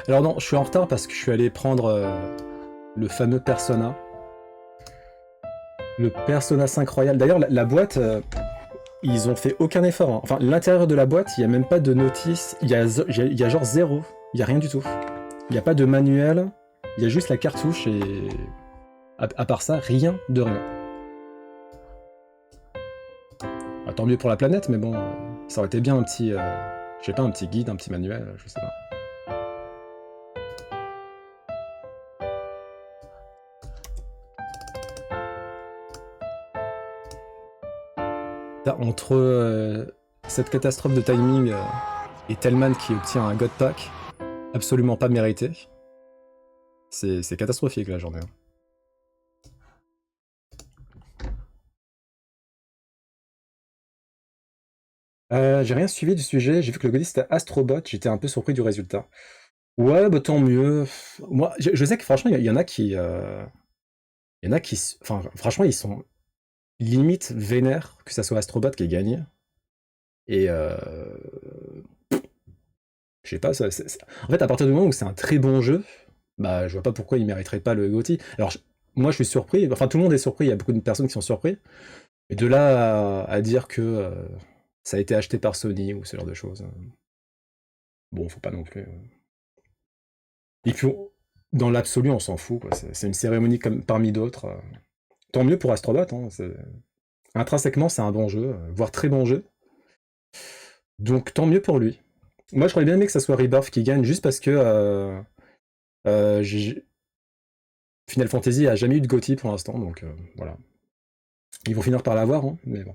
Alors non, je suis en retard parce que je suis allé prendre le fameux Persona. Le Persona 5 Royal. D'ailleurs, la boîte, ils ont fait aucun effort, hein. Enfin, l'intérieur de la boîte, il n'y a même pas de notice. Il y a genre zéro. Il n'y a rien du tout. Il n'y a pas de manuel. Il y a juste la cartouche et... À part ça, rien de rien. Bah, tant mieux pour la planète, mais bon, ça aurait été bien un petit... je sais pas, un petit guide, un petit manuel, je sais pas. Entre cette catastrophe de timing et Tellman qui obtient un God Pack absolument pas mérité, c'est catastrophique la journée, hein. J'ai rien suivi du sujet, j'ai vu que le Godis c'était Astrobot, j'étais un peu surpris du résultat. Ouais, bah tant mieux. Moi, je sais que franchement, il y en a qui... il y en a qui... Enfin, franchement, ils sont limite vénères que ça soit Astrobot qui ait gagné. Et je sais pas, en fait, à partir du moment où c'est un très bon jeu, bah, je vois pas pourquoi il mériterait pas le GOTY. Alors, moi, je suis surpris, enfin, tout le monde est surpris, il y a beaucoup de personnes qui sont surpris. Et de là à dire que ça a été acheté par Sony ou ce genre de choses, bon, faut pas non plus. Et puis, dans l'absolu, on s'en fout, quoi. C'est une cérémonie comme parmi d'autres. Tant mieux pour Astrobot, hein. Intrinsèquement, c'est un bon jeu, voire très bon jeu. Donc, tant mieux pour lui. Moi, je croyais bien aimé que ça soit Rebirth qui gagne, juste parce que j'ai Final Fantasy a jamais eu de GOTY pour l'instant, donc voilà. Ils vont finir par l'avoir, hein, mais bon.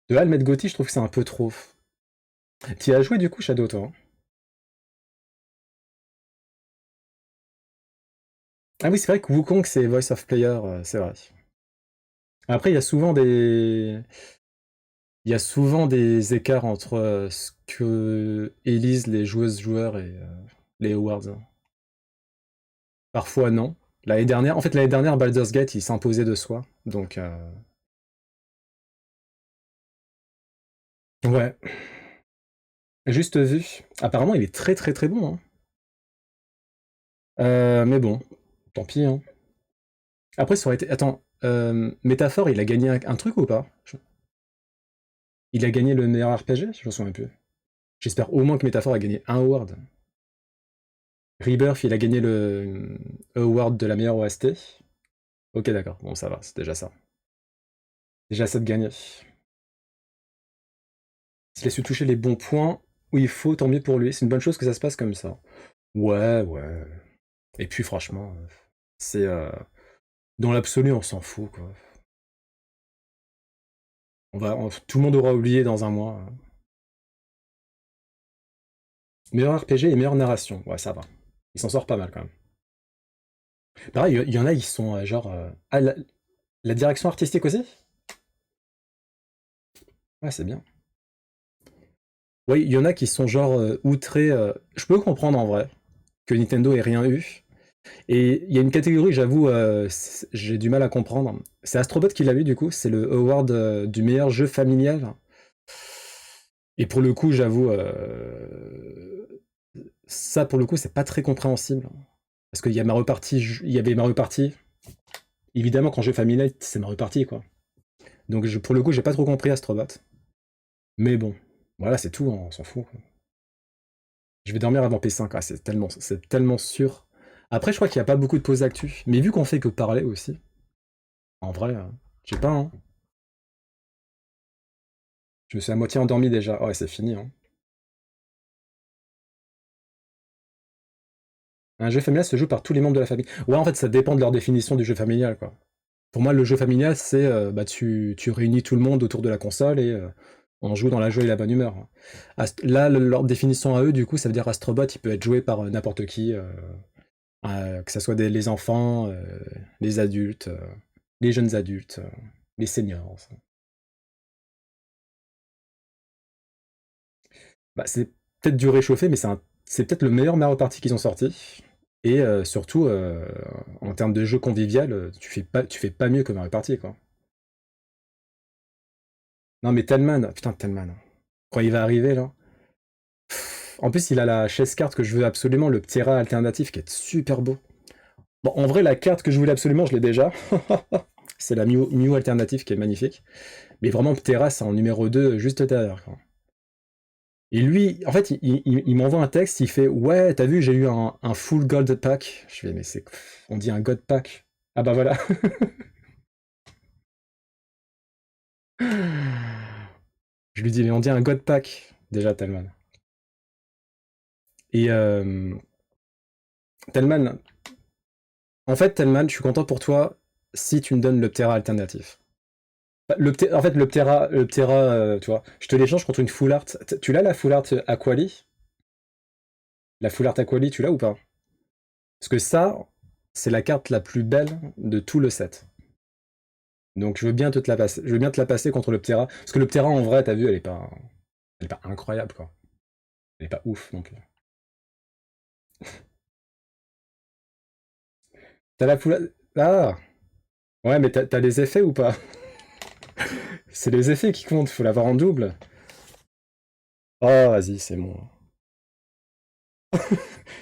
De là à le mettre GOTY, je trouve que c'est un peu trop. T'y as joué du coup, Shadow, toi, hein? Ah oui, c'est vrai que Wukong, c'est Voice of Player, c'est vrai. Après, il y a souvent des écarts entre ce que élisent les joueuses-joueurs et les awards, hein. Parfois, non. L'année dernière, Baldur's Gate, il s'imposait de soi, donc ouais. Juste vu. Apparemment, il est très très très bon, hein. Mais bon, tant pis, hein. Après, ça aurait été. Attends, Métaphore, il a gagné un truc ou pas? Il a gagné le meilleur RPG? Je me souviens plus. J'espère au moins que Métaphore a gagné un award. Rebirth, il a gagné le award de la meilleure OST. Ok, d'accord, bon, ça va, c'est déjà ça. Déjà ça de gagner. S'il a su toucher les bons points où il faut, tant mieux pour lui. C'est une bonne chose que ça se passe comme ça. Ouais, ouais. Et puis, franchement, c'est. Dans l'absolu, on s'en fout, quoi. Tout le monde aura oublié dans un mois. Meilleur RPG et meilleure narration. Ouais, ça va. Il s'en sort pas mal quand même. Pareil, il y en a, ils sont genre. Ah, la direction artistique aussi? Ouais, c'est bien. Oui, il y en a qui sont genre outrés. Je peux comprendre en vrai que Nintendo ait rien eu. Et il y a une catégorie, j'avoue, j'ai du mal à comprendre. C'est Astrobot qui l'a eu du coup. C'est le award du meilleur jeu familial. Et pour le coup, j'avoue, ça pour le coup, c'est pas très compréhensible. Parce qu'il y a Mario Party, il y avait Mario Party. Évidemment, quand jeu familial, c'est Mario Party, quoi. Donc pour le coup, j'ai pas trop compris Astrobot. Mais bon, voilà, c'est tout, hein, on s'en fout, quoi. Je vais dormir avant P5, ah, c'est tellement sûr. Après, je crois qu'il n'y a pas beaucoup de pauses actu. Mais vu qu'on fait que parler aussi, en vrai, je sais pas, hein. Je me suis à moitié endormi déjà. Oh, ouais, c'est fini, hein. Un jeu familial se joue par tous les membres de la famille. Ouais, en fait, ça dépend de leur définition du jeu familial, quoi. Pour moi, le jeu familial, c'est bah, tu réunis tout le monde autour de la console et on joue dans la joie et la bonne humeur, hein. Là, leur définition à eux, du coup, ça veut dire Astrobot, il peut être joué par n'importe qui, que ce soit les enfants, les adultes, les jeunes adultes, les seniors. Bah, c'est peut-être du réchauffé, mais c'est peut-être le meilleur Mario Party qu'ils ont sorti. Et surtout, en termes de jeu convivial, tu fais pas mieux que Mario Party, quoi. Non, mais Tellman, putain, Tellman. Quand il va arriver, là. En plus, il a la chaise carte que je veux absolument, le Ptera alternatif qui est super beau. Bon, en vrai, la carte que je voulais absolument, je l'ai déjà. C'est la Mew alternative qui est magnifique. Mais vraiment, Ptera, c'est en numéro 2, juste derrière, quoi. Et lui, en fait, il m'envoie un texte, il fait ouais, t'as vu, j'ai eu un full gold pack. Je fais mais c'est, on dit un god pack. Ah bah voilà. Je lui dis mais on dit un god pack déjà Telman. Et Telman, en fait Telman, je suis content pour toi si tu me donnes le Ptera alternatif. En fait, le Ptera, tu vois, je te l'échange contre une full art. Tu l'as la full art Aquali? La full art Aquali, tu l'as ou pas? Parce que ça, c'est la carte la plus belle de tout le set. Donc je veux bien te la passer. Je veux bien te la passer contre le Ptera. Parce que le Ptera, en vrai, t'as vu, elle est pas incroyable, quoi. Elle est pas ouf non plus. T'as la full. Ah! Ouais, mais t'as les effets ou pas? C'est les effets qui comptent, faut l'avoir en double. Oh, vas-y, c'est bon.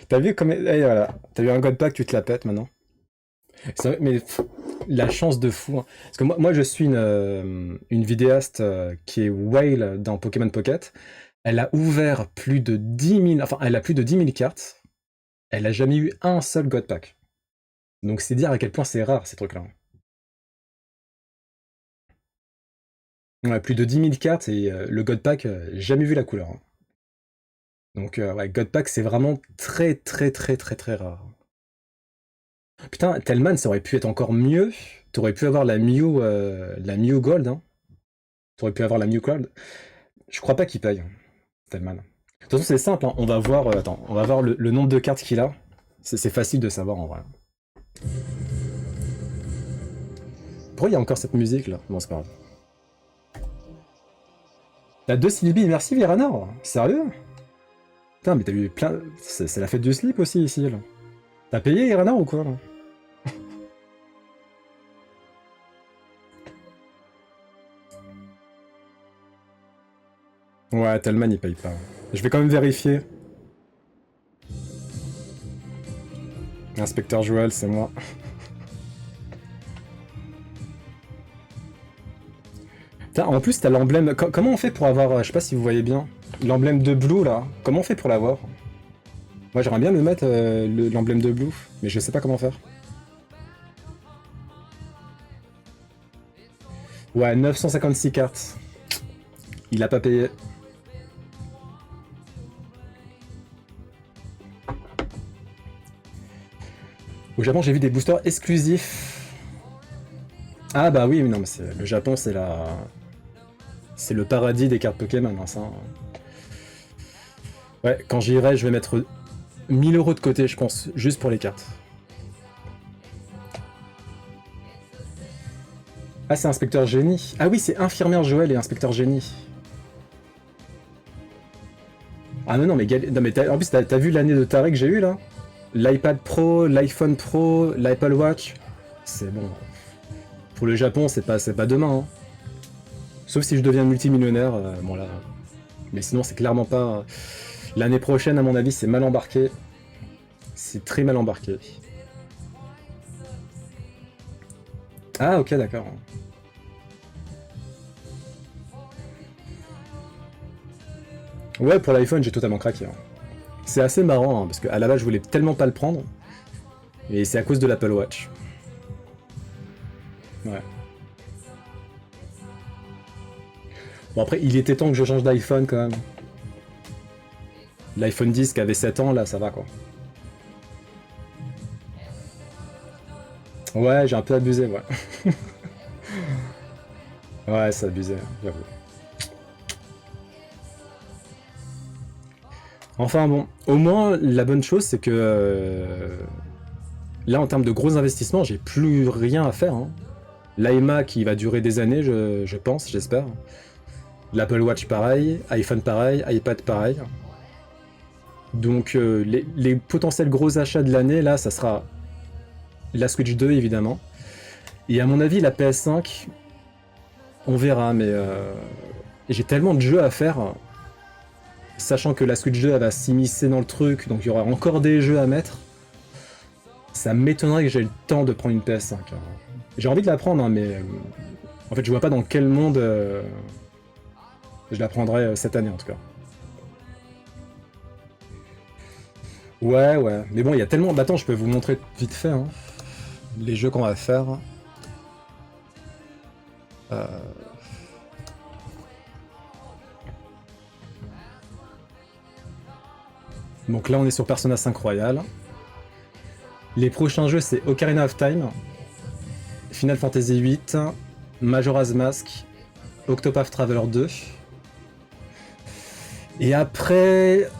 T'as vu comme. Eh, voilà. T'as eu un god pack, tu te la pètes maintenant. Mais la chance de fou, hein. Parce que moi je suis une vidéaste qui est Whale dans Pokémon Pocket. Elle a ouvert plus de 10 000. Enfin, elle a plus de 10 000 cartes. Elle a jamais eu un seul God Pack. Donc c'est dire à quel point c'est rare ces trucs-là. Ouais, plus de 10 000 cartes et le God Pack, jamais vu la couleur, hein. Donc ouais, God Pack c'est vraiment très très très très très rare. Putain, Telman ça aurait pu être encore mieux. T'aurais pu avoir la Mew Gold, hein. T'aurais pu avoir la Mew Gold. Je crois pas qu'il paye, Telman. De toute façon c'est simple, hein. On va voir, attends, on va voir le nombre de cartes qu'il a. C'est facile de savoir en vrai. Pourquoi il y a encore cette musique là? Bon, c'est pas grave. T'as 2 Sylvie, merci Viranor. Sérieux? Putain, mais t'as eu plein. C'est la fête du slip aussi ici là. T'as payé Viranor ou quoi là? Ouais, Telman il paye pas. Je vais quand même vérifier. Inspecteur Joël, c'est moi. Putain, en plus t'as l'emblème. Comment on fait pour avoir. Je sais pas si vous voyez bien. L'emblème de Blue là. Comment on fait pour l'avoir? Moi j'aimerais bien me mettre l'emblème de Blue, mais je sais pas comment faire. Ouais, 956 cartes. Il a pas payé. Au Japon, j'ai vu des boosters exclusifs. Ah bah oui, mais non, mais le Japon, c'est le paradis des cartes Pokémon, hein, ça. Ouais, quand j'irai, je vais mettre 1 000 € de côté, je pense, juste pour les cartes. Ah, c'est Inspecteur Génie. Ah oui, c'est Infirmière Joël et Inspecteur Génie. Ah non, non, mais, non, mais en plus, t'as vu l'année de taré que j'ai eu là? L'iPad Pro, l'iPhone Pro, l'Apple Watch. C'est bon. Pour le Japon, c'est pas demain, hein. Sauf si je deviens multimillionnaire, bon là. Mais sinon, c'est clairement pas. L'année prochaine, à mon avis, c'est mal embarqué. C'est très mal embarqué. Ah, ok, d'accord. Ouais, pour l'iPhone, j'ai totalement craqué, hein. C'est assez marrant, hein, parce qu'à la base, je voulais tellement pas le prendre. Et c'est à cause de l'Apple Watch. Ouais. Bon, après, il était temps que je change d'iPhone quand même. L'iPhone 10 qui avait 7 ans, là, ça va quoi. Ouais, j'ai un peu abusé, ouais. Ouais, c'est abusé, j'avoue. Enfin bon, au moins, la bonne chose, c'est que là, en termes de gros investissements, j'ai plus rien à faire, hein. L'AEMA qui va durer des années, je pense, j'espère. L'Apple Watch pareil, iPhone pareil, iPad pareil. Donc les potentiels gros achats de l'année, là, ça sera la Switch 2 évidemment. Et à mon avis, la PS5, on verra, mais j'ai tellement de jeux à faire. sachant que la Switch 2 elle va s'immiscer dans le truc, donc il y aura encore des jeux à mettre, ça m'étonnerait que j'ai le temps de prendre une PS5. Hein. J'ai envie de la prendre, hein, mais en fait je vois pas dans quel monde je la prendrai cette année en tout cas. Ouais, mais bon, il y a tellement... Bah attends, je peux vous montrer vite fait hein, les jeux qu'on va faire. Donc là, on est sur Persona 5 Royal. Les prochains jeux, c'est Ocarina of Time, Final Fantasy VIII, Majora's Mask, Octopath Traveler 2. Et après...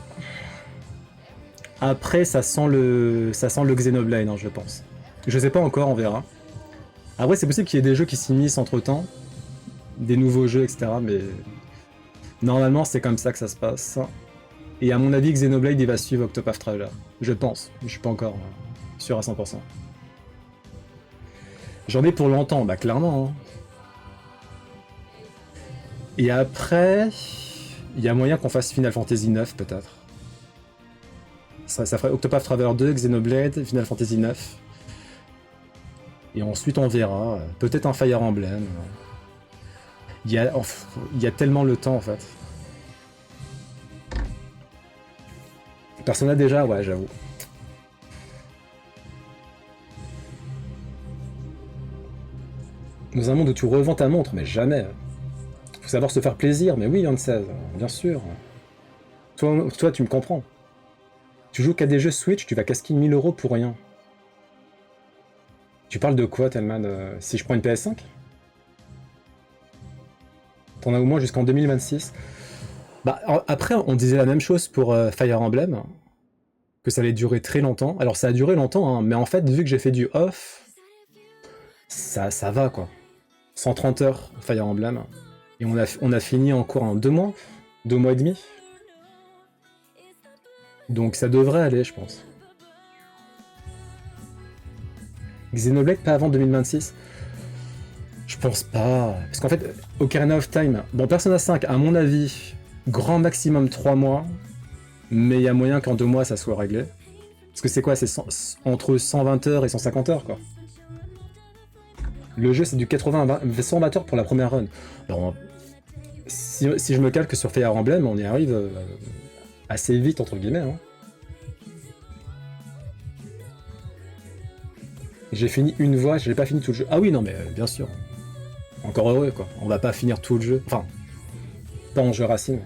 Après, ça sent le Xenoblade, hein, je pense. Je sais pas encore, on verra. Après, c'est possible qu'il y ait des jeux qui s'immiscent entre-temps. Des nouveaux jeux, etc. Mais... Normalement, c'est comme ça que ça se passe. Et à mon avis, Xenoblade, il va suivre Octopath Traveler. Je pense. Je suis pas encore sûr à 100%. J'en ai pour longtemps, bah clairement. Hein. Et après... Il y a moyen qu'on fasse Final Fantasy 9, peut-être. Ça ferait Octopath Traveler 2, Xenoblade, Final Fantasy 9. Et ensuite, on verra. Peut-être un Fire Emblem. Il y a tellement le temps, en fait. Persona déjà, ouais, j'avoue. Dans un monde où tu revends ta montre, mais jamais. Faut savoir se faire plaisir, mais oui, Ansez, bien sûr. Toi, tu me comprends. Tu joues qu'à des jeux Switch, tu vas casquer 1000 € pour rien. Tu parles de quoi, Telman si je prends une PS5 T'en as au moins jusqu'en 2026. Bah, après, on disait la même chose pour Fire Emblem, que ça allait durer très longtemps. Alors, ça a duré longtemps, hein, mais en fait, vu que j'ai fait du off, ça va, quoi. 130 heures, Fire Emblem. Et on a fini en cours en 2 mois 2 mois et demi. Donc ça devrait aller, je pense. Xenoblade pas avant 2026 ? Je pense pas. Parce qu'en fait, Ocarina of Time... Bon, Persona 5, à mon avis, grand maximum 3 mois. Mais il y a moyen qu'en 2 mois, ça soit réglé. Parce que c'est quoi ? C'est entre 120 heures et 150 heures, quoi. Le jeu, c'est du 120 heures pour la première run. Alors, si je me calque sur Fire Emblem, on y arrive assez vite, entre guillemets. Hein. J'ai fini une voie, j'ai pas fini tout le jeu. Ah oui, non, mais bien sûr. Encore heureux, quoi. On va pas finir tout le jeu. Enfin, pas en jeu racine.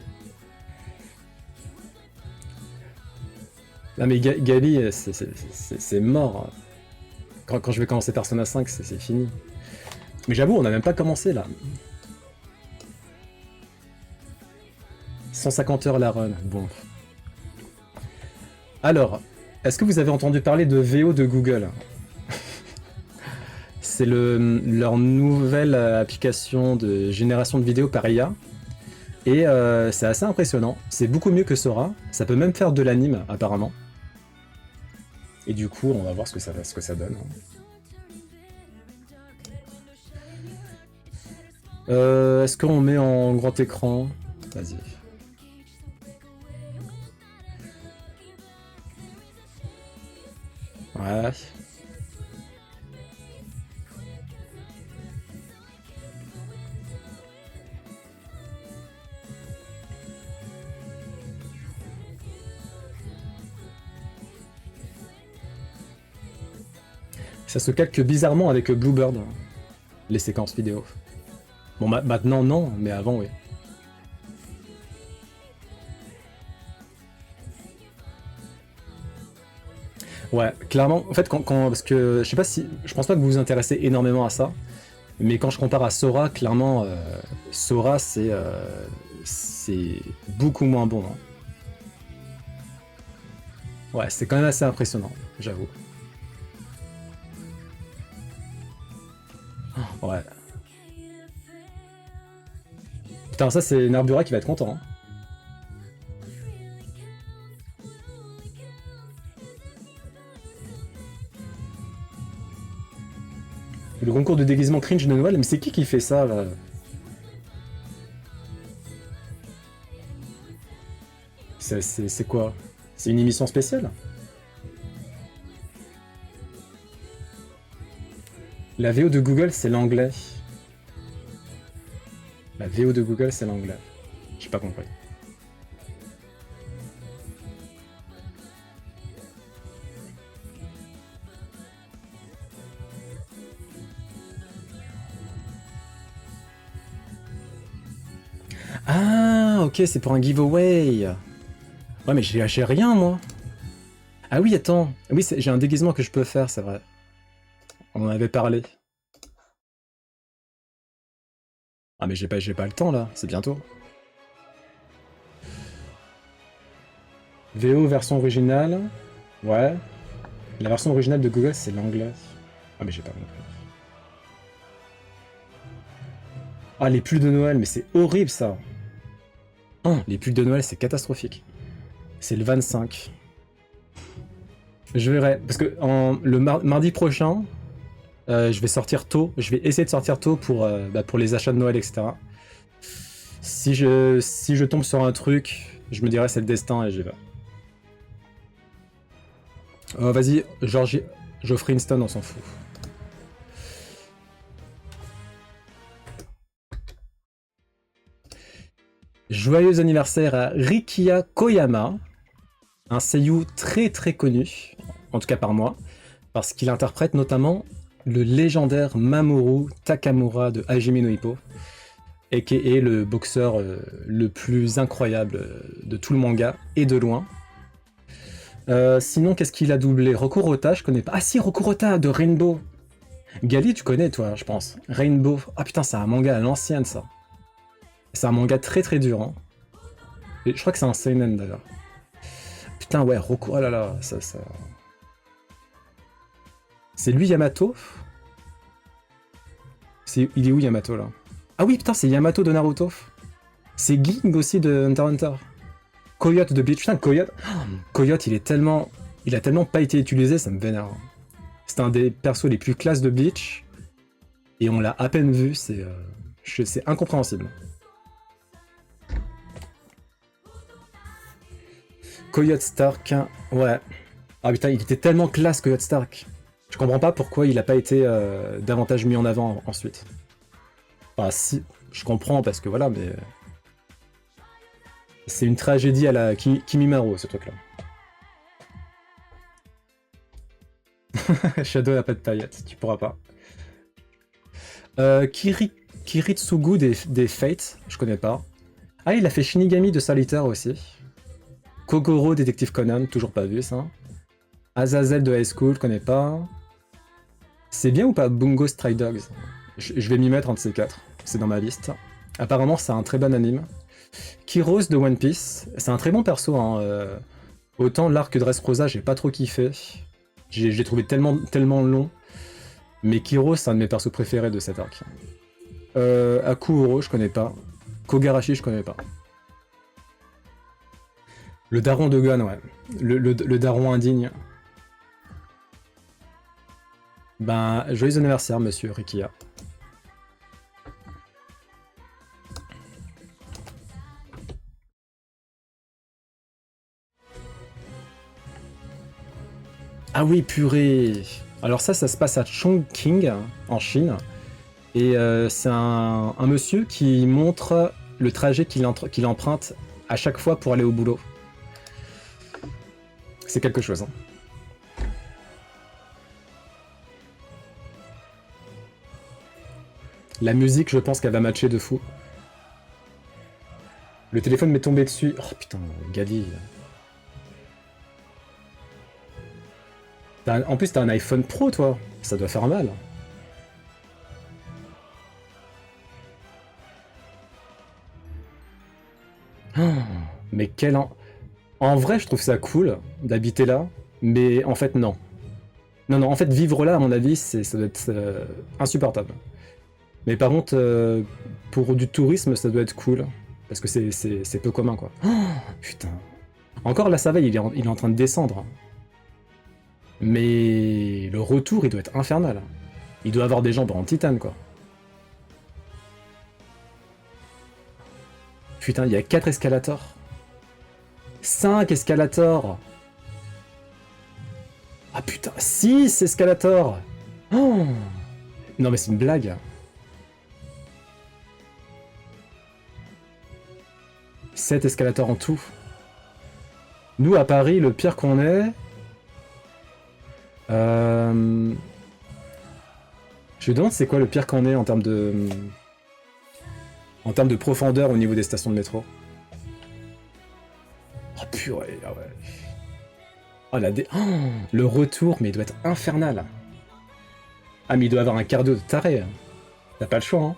Non, mais Gali, c'est mort. Quand je vais commencer Persona 5, c'est fini. Mais j'avoue, on n'a même pas commencé, là. 150 heures la run, bon. Alors, est-ce que vous avez entendu parler de VO de Google ? C'est leur nouvelle application de génération de vidéos par IA. Et c'est assez impressionnant. C'est beaucoup mieux que Sora. Ça peut même faire de l'anime, apparemment. Et du coup, on va voir ce que ça donne. Est-ce qu'on met en grand écran ? Vas-y. Ouais. Ça se calque bizarrement avec Bluebird, les séquences vidéo. Bon, maintenant non, mais avant oui. Ouais, clairement, en fait, parce que je sais pas si, je pense pas que vous vous intéressez énormément à ça, mais quand je compare à Sora, clairement, Sora c'est beaucoup moins bon. Hein. Ouais, c'est quand même assez impressionnant, j'avoue. Ouais. Putain, ça c'est Narbura qui va être content. Hein. Le concours de déguisement cringe de Noël, mais c'est qui fait ça là ? C'est quoi? C'est une émission spéciale? La VO de Google, c'est l'anglais. La VO de Google, c'est l'anglais. J'ai pas compris. Ah, ok, c'est pour un giveaway. Ouais, mais j'ai rien, moi. Ah oui, attends. Oui, j'ai un déguisement que je peux faire, c'est vrai. On en avait parlé. Ah, mais j'ai pas le temps, là. C'est bientôt. VO version originale. Ouais. La version originale de Google, c'est l'anglais. Ah, mais j'ai pas compris. Ah, les pulls de Noël, mais c'est horrible, ça. Oh, les pulls de Noël, c'est catastrophique. C'est le 25. Je verrai. Parce que le mardi prochain, je vais sortir tôt. Je vais essayer de sortir tôt pour les achats de Noël, etc. Si je tombe sur un truc, je me dirai c'est le destin et j'y vais. Vas-y, Geoffrey Inston, on s'en fout. Joyeux anniversaire à Rikiya Koyama, un seiyuu très très connu, en tout cas par moi, parce qu'il interprète notamment le légendaire Mamoru Takamura de Hajime no Ippo, aka le boxeur le plus incroyable de tout le manga, et de loin. Sinon, qu'est-ce qu'il a doublé? Rokurota, je connais pas. Ah si, Rokurota de Rainbow. Gali, tu connais toi, je pense. Rainbow. Ah putain, c'est un manga à l'ancienne, ça. C'est un manga très très dur, hein. Et je crois que c'est un seinen, d'ailleurs. Putain, ouais, Roku... Oh là là, ça... C'est lui, Yamato? Il est où, Yamato, là? Ah oui, putain, c'est Yamato de Naruto. C'est Ging aussi de Hunter x Hunter. Coyote de Bleach. Putain, Coyote... Coyote, il a tellement pas été utilisé, ça me vénère. C'est un des persos les plus classes de Bleach. Et on l'a à peine vu, c'est incompréhensible. Coyote Stark, ouais. Ah putain, il était tellement classe, Coyote Stark. Je comprends pas pourquoi il a pas été davantage mis en avant ensuite. Enfin, si, je comprends parce que voilà, mais... C'est une tragédie à la Kimimaro, ce truc-là. Shadow n'a pas de paillettes, tu pourras pas. Kiritsugu des Fates, je connais pas. Ah, il a fait Shinigami de Solitaire aussi. Kogoro, Détective Conan, toujours pas vu ça. Azazel de High School, connais pas. C'est bien ou pas Bungo Stray Dogs? Je vais m'y mettre entre ces quatre, c'est dans ma liste. Apparemment, c'est un très bon anime. Kyros de One Piece, c'est un très bon perso. Hein. Autant l'arc de Dressrosa, j'ai pas trop kiffé. J'ai trouvé tellement long. Mais Kyros, c'est un de mes persos préférés de cet arc. Akuhoro, je connais pas. Kogarashi, je connais pas. Le daron de Gon, ouais. Le daron indigne. Ben, joyeux anniversaire, monsieur Rikiya. Ah oui, purée. Alors ça se passe à Chongqing, en Chine. Et c'est un monsieur qui montre le trajet qu'il emprunte à chaque fois pour aller au boulot. C'est quelque chose. Hein. La musique, je pense qu'elle va matcher de fou. Le téléphone m'est tombé dessus. Oh putain, Gali. En plus, t'as un iPhone Pro, toi. Ça doit faire mal. Oh, mais quel... En vrai, je trouve ça cool d'habiter là, mais en fait, non. Non, en fait, vivre là, à mon avis, ça doit être insupportable. Mais par contre, pour du tourisme, ça doit être cool, parce que c'est peu commun, quoi. Oh, putain. Encore là, ça va, il est en train de descendre. Mais le retour, il doit être infernal. Il doit avoir des jambes en titane, quoi. Putain, il y a 4 escalators. 5 escalators. Ah putain, 6 escalators. Oh non mais c'est une blague. 7 escalators en tout. Nous à Paris, le pire qu'on est... Je me demande c'est quoi le pire qu'on est en termes de... En termes de profondeur au niveau des stations de métro. Oh purée, ah ouais. Oh, le retour, mais il doit être infernal. Ah mais il doit avoir un cardio de taré. T'as pas le choix, hein.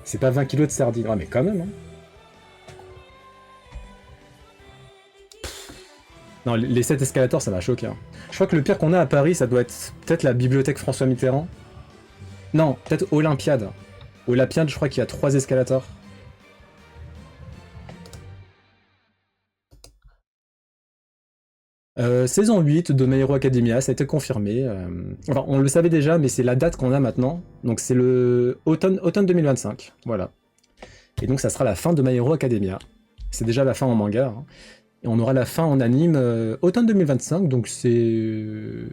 C'est pas 20 kilos de sardines. Ah mais quand même, hein. Non, les 7 escalators, ça m'a choqué, hein. Je crois que le pire qu'on a à Paris, ça doit être peut-être la bibliothèque François Mitterrand. Non, peut-être Olympiade. Olympiade, je crois qu'il y a 3 escalators. Saison 8 de My Hero Academia, ça a été confirmé. Enfin, on le savait déjà, mais c'est la date qu'on a maintenant. Donc c'est le automne 2025. Voilà. Et donc ça sera la fin de My Hero Academia. C'est déjà la fin en manga, hein. Et on aura la fin en anime automne 2025, donc c'est...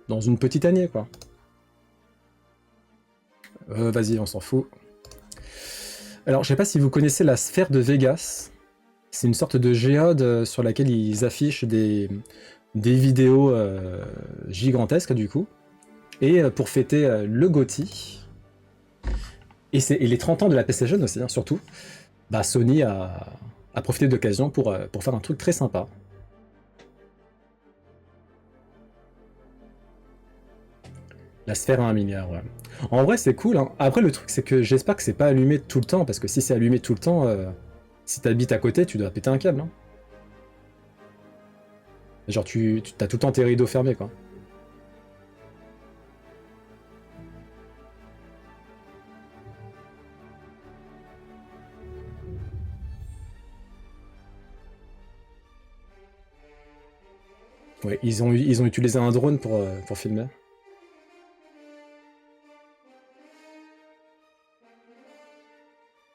dans une petite année, quoi. Vas-y, on s'en fout. Alors, je sais pas si vous connaissez la sphère de Vegas. C'est une sorte de géode sur laquelle ils affichent des vidéos gigantesques, du coup. Et pour fêter le GOTY, et les 30 ans de la PlayStation aussi, hein, surtout, bah, Sony a profité de l'occasion pour faire un truc très sympa. La sphère à 1 milliard, ouais. En vrai, c'est cool, hein. Après, le truc, c'est que j'espère que c'est pas allumé tout le temps, parce que si c'est allumé tout le temps, si t'habites à côté, tu dois péter un câble, hein. Genre, t'as tout le temps tes rideaux fermés, quoi. Ouais, ils ont utilisé un drone pour filmer.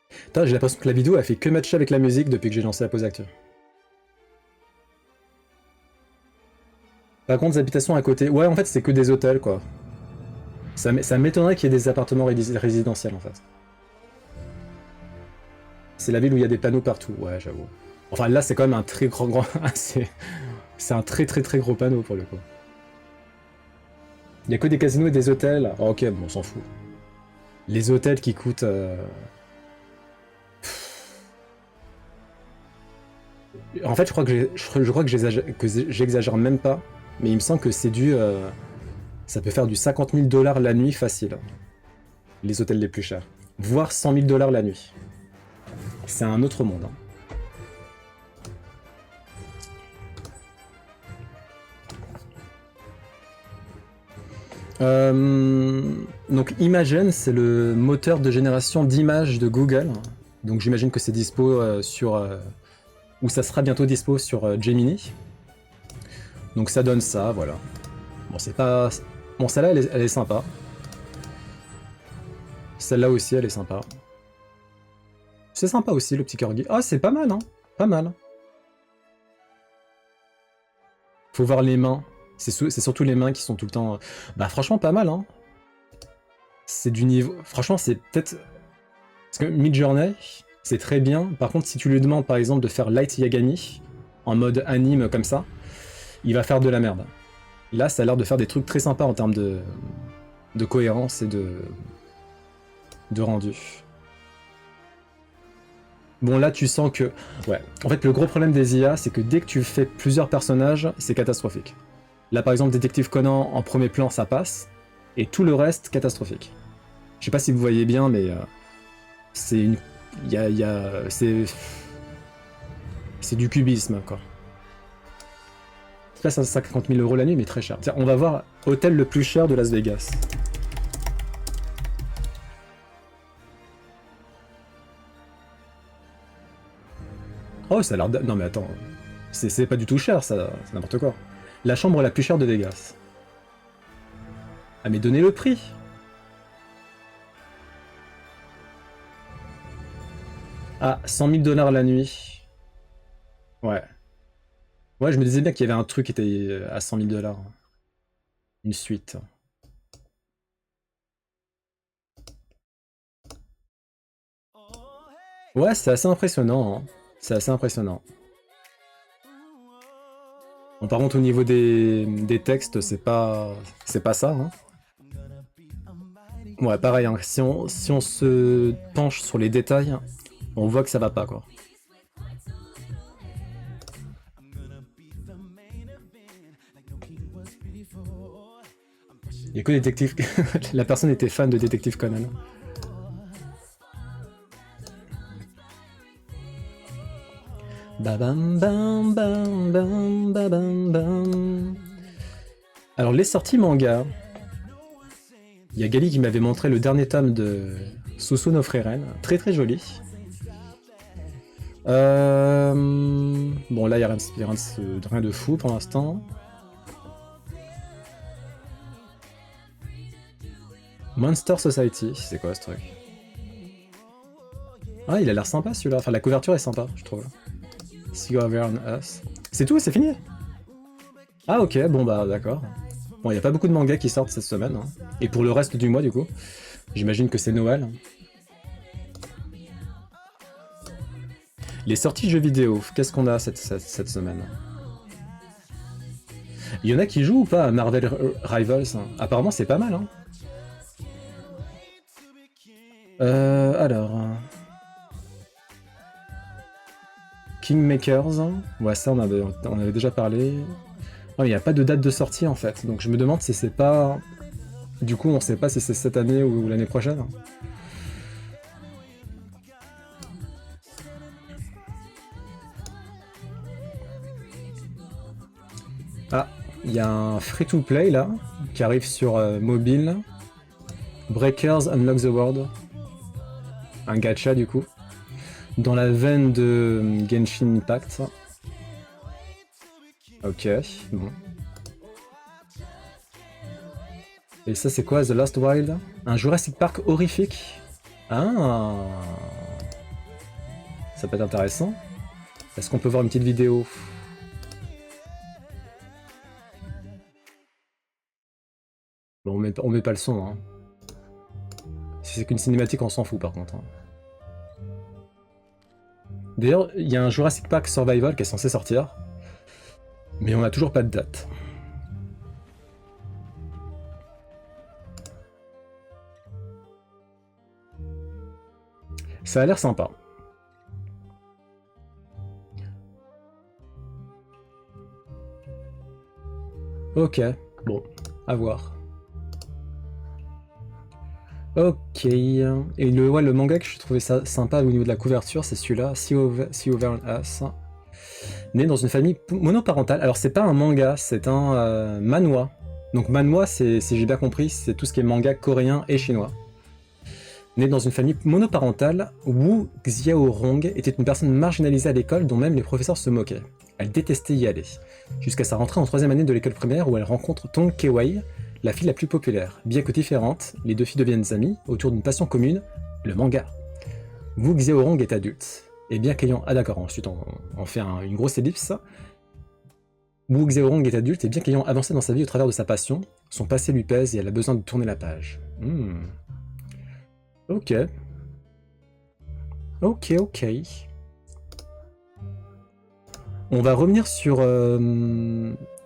Putain, j'ai l'impression que la vidéo a fait que matcher avec la musique depuis que j'ai lancé la pause actu. Par contre, les habitations à côté... Ouais, en fait, c'est que des hôtels, quoi. Ça m'étonnerait qu'il y ait des appartements résidentiels, en fait. C'est la ville où il y a des panneaux partout, ouais, j'avoue. Enfin, là, c'est quand même un très grand... c'est un très gros panneau, pour le coup. Il y a que des casinos et des hôtels. Oh, ok, bon, on s'en fout. Les hôtels qui coûtent... En fait, je crois que j'exagère même pas, mais il me semble que c'est ça peut faire du 50 000 $ la nuit facile. Les hôtels les plus chers. Voire 100 000 $ la nuit. C'est un autre monde, hein. Donc Imagen, c'est le moteur de génération d'images de Google. Donc j'imagine que c'est dispo ou ça sera bientôt dispo sur Gemini. Donc ça donne ça, voilà. Bon, c'est pas... Bon, celle-là, elle est sympa. Celle-là aussi, elle est sympa. C'est sympa aussi, le petit corgi. Ah, c'est pas mal, hein. Pas mal. Faut voir les mains. C'est surtout les mains qui sont tout le temps... Bah franchement, pas mal, hein. C'est du niveau... Franchement, c'est peut-être... Parce que Midjourney, c'est très bien. Par contre, si tu lui demandes, par exemple, de faire Light Yagami, en mode anime comme ça, il va faire de la merde. Là, ça a l'air de faire des trucs très sympas en termes de cohérence et de rendu. Bon, là, tu sens que... Ouais. En fait, le gros problème des IA, c'est que dès que tu fais plusieurs personnages, c'est catastrophique. Là, par exemple, Détective Conan, en premier plan, ça passe. Et tout le reste, catastrophique. Je sais pas si vous voyez bien, mais... c'est une... C'est du cubisme, quoi. Là, c'est 50 000 € la nuit, mais très cher. Tiens, on va voir hôtel le plus cher de Las Vegas. Oh, ça a l'air... Non, mais attends. C'est pas du tout cher, ça. C'est n'importe quoi. La chambre la plus chère de Vegas. Ah, mais donnez le prix. Ah, 100 000 $ la nuit. Ouais. Ouais, je me disais bien qu'il y avait un truc qui était à 100 000 $. Une suite. Ouais, c'est assez impressionnant, hein. C'est assez impressionnant. Bon, par contre, au niveau des textes, c'est pas ça, hein. Ouais, pareil, hein. Si on se penche sur les détails, on voit que ça va pas, quoi. Il y a que Détective... La personne était fan de Détective Conan. Babam bam bam bam babam bam. Alors les sorties manga. Il y a Gali qui m'avait montré le dernier tome de Susuno Frieren, très très joli. Bon là il n'y a rien de fou pour l'instant. Monster Society, c'est quoi ce truc? Ah il a l'air sympa celui-là, enfin la couverture est sympa je trouve. See You Over on Us. C'est tout, c'est fini? Ah ok, bon bah d'accord. Bon, il n'y a pas beaucoup de mangas qui sortent cette semaine. Hein. Et pour le reste du mois, du coup, j'imagine que c'est Noël. Les sorties jeux vidéo, qu'est-ce qu'on a cette semaine? Il y en a qui jouent ou pas à Marvel Rivals? Apparemment, c'est pas mal. Hein. Alors... Kingmakers, ouais ça on avait déjà parlé. Non, il n'y a pas de date de sortie en fait, donc je me demande si c'est pas... Du coup on sait pas si c'est cette année ou l'année prochaine. Ah, il y a un free-to-play là, qui arrive sur mobile. Breakers Unlock the World. Un gacha du coup. Dans la veine de Genshin Impact. Ok, bon. Et ça c'est quoi, The Lost Wild? Un Jurassic Park horrifique? Ah, ça peut être intéressant. Est-ce qu'on peut voir une petite vidéo? Bon, on met pas le son. Hein. Si c'est qu'une cinématique, on s'en fout par contre. Hein. D'ailleurs, il y a un Jurassic Park Survival qui est censé sortir. Mais on n'a toujours pas de date. Ça a l'air sympa. Ok, bon, à voir. Ok, et le manga que je trouvais ça sympa au niveau de la couverture, c'est celui-là, See Over on Us. Né dans une famille monoparentale. Alors c'est pas un manga, c'est un manhwa. Donc manhwa, si j'ai bien compris, c'est tout ce qui est manga coréen et chinois. Né dans une famille monoparentale, Wu Xiaorong était une personne marginalisée à l'école dont même les professeurs se moquaient. Elle détestait y aller, jusqu'à sa rentrée en 3e année de l'école primaire où elle rencontre Tong Kewei, la fille la plus populaire. Bien que différentes, les deux filles deviennent amies autour d'une passion commune, le manga. Wu Xiaorong est adulte, et bien qu'ayant... Ah d'accord, ensuite on fait une grosse ellipse. Wu Xiaorong est adulte, et bien qu'ayant avancé dans sa vie au travers de sa passion, son passé lui pèse et elle a besoin de tourner la page. Ok. Ok. On va revenir sur